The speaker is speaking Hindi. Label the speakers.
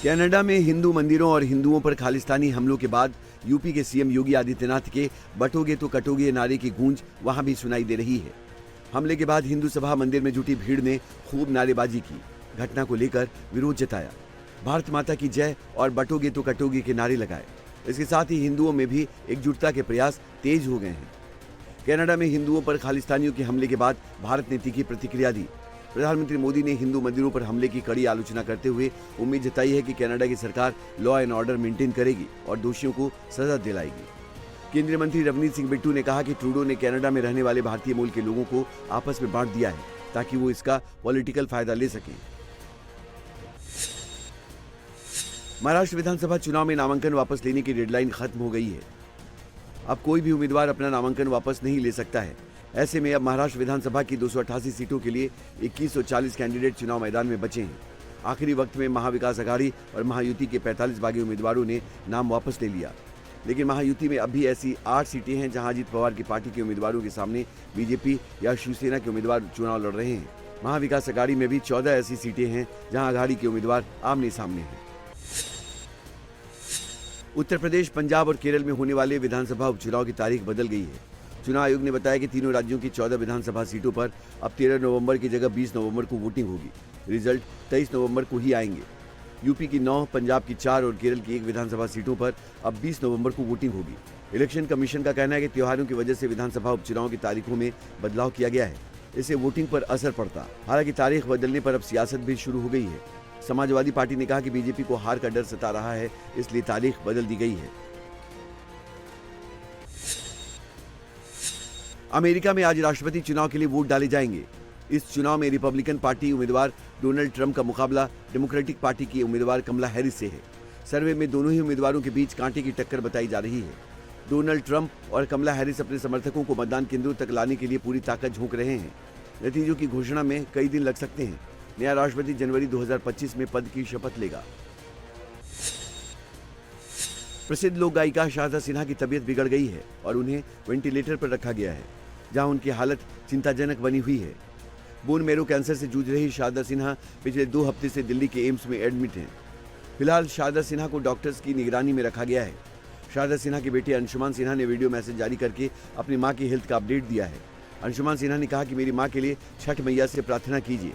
Speaker 1: कनाडा में हिंदू मंदिरों और हिंदुओं पर खालिस्तानी हमलों के बाद यूपी के सीएम योगी आदित्यनाथ के बटोगे तो कटोगे नारे की गूंज वहां भी सुनाई दे रही है। हमले के बाद हिंदू सभा मंदिर में जुटी भीड़ ने खूब नारेबाजी की, घटना को लेकर विरोध जताया, भारत माता की जय और बटोगे तो कटोगे के नारे लगाए। इसके साथ ही हिंदुओं में भी एकजुटता के प्रयास तेज हो गए हैं। कनाडा में हिंदुओं पर खालिस्तानियों के हमले के बाद भारत ने तीखी प्रतिक्रिया दी। प्रधानमंत्री मोदी ने हिंदू मंदिरों पर हमले की कड़ी आलोचना करते हुए उम्मीद जताई है कि कनाडा की सरकार लॉ एंड ऑर्डर मेंटेन करेगी और दोषियों को सजा दिलाएगी। केंद्रीय मंत्री रवनीत सिंह बिट्टू ने कहा कि ट्रूडो ने कनाडा में रहने वाले भारतीय मूल के लोगों को आपस में बांट दिया है ताकि वो इसका पॉलिटिकल फायदा ले सकें। महाराष्ट्र विधानसभा चुनाव में नामांकन वापस लेने की डेडलाइन खत्म हो गई है। अब कोई भी उम्मीदवार अपना नामांकन वापस नहीं ले सकता है। ऐसे में अब महाराष्ट्र विधानसभा की 288 सीटों के लिए 2140 कैंडिडेट चुनाव मैदान में बचे हैं। आखिरी वक्त में महाविकास अघाड़ी और महायुति के 45 बागी उम्मीदवारों ने नाम वापस ले लिया, लेकिन महायुति में अब भी ऐसी 8 सीटें हैं जहां अजित पवार की पार्टी के उम्मीदवारों के सामने बीजेपी या शिवसेना के उम्मीदवार चुनाव लड़ रहे हैं। महाविकास अघाड़ी में भी 14 ऐसी सीटें हैं जहां अघाड़ी के उम्मीदवार आमने सामने हैं। उत्तर प्रदेश, पंजाब और केरल में होने वाले विधानसभा उपचुनाव की तारीख बदल गई है। चुनाव आयोग ने बताया कि तीनों राज्यों की 14 विधानसभा सीटों पर अब 13 नवंबर की जगह 20 नवंबर को वोटिंग होगी। रिजल्ट 23 नवंबर को ही आएंगे। यूपी की 9, पंजाब की 4 और केरल की 1 विधानसभा सीटों पर अब 20 नवंबर को वोटिंग होगी। इलेक्शन कमीशन का कहना है कि त्योहारों की वजह से विधानसभा उपचुनाव की तारीखों में बदलाव किया गया है, इससे वोटिंग पर असर पड़ता। हालांकि तारीख बदलने पर अब सियासत भी शुरू हो गई है। समाजवादी पार्टी ने कहा कि बीजेपी को हार का डर सता रहा है, इसलिए तारीख बदल दी गई है। अमेरिका में आज राष्ट्रपति चुनाव के लिए वोट डाले जाएंगे। इस चुनाव में रिपब्लिकन पार्टी उम्मीदवार डोनाल्ड ट्रंप का मुकाबला डेमोक्रेटिक पार्टी की उम्मीदवार कमला हैरिस से है। सर्वे में दोनों ही उम्मीदवारों के बीच कांटे की टक्कर बताई जा रही है। डोनाल्ड ट्रंप और कमला हैरिस अपने समर्थकों को मतदान केंद्रों तक लाने के लिए पूरी ताकत झोंक रहे हैं। नतीजों की घोषणा में कई दिन लग सकते हैं। नया राष्ट्रपति जनवरी 2025 में पद की शपथ लेगा। प्रसिद्ध लोक गायिका शारदा सिन्हा की तबीयत बिगड़ गई है और उन्हें वेंटिलेटर पर रखा गया है, जहां उनकी हालत चिंताजनक बनी हुई है। बोन मैरो कैंसर से जूझ रही शारदा सिन्हा पिछले 2 हफ्ते से दिल्ली के एम्स में एडमिट हैं। फिलहाल शारदा सिन्हा को डॉक्टर्स की निगरानी में रखा गया है। शारदा सिन्हा के बेटे अंशुमान सिन्हा ने वीडियो मैसेज जारी करके अपनी मां की हेल्थ का अपडेट दिया है। अंशुमान सिन्हा ने कहा कि मेरी मां के लिए छठ मैया से प्रार्थना कीजिए।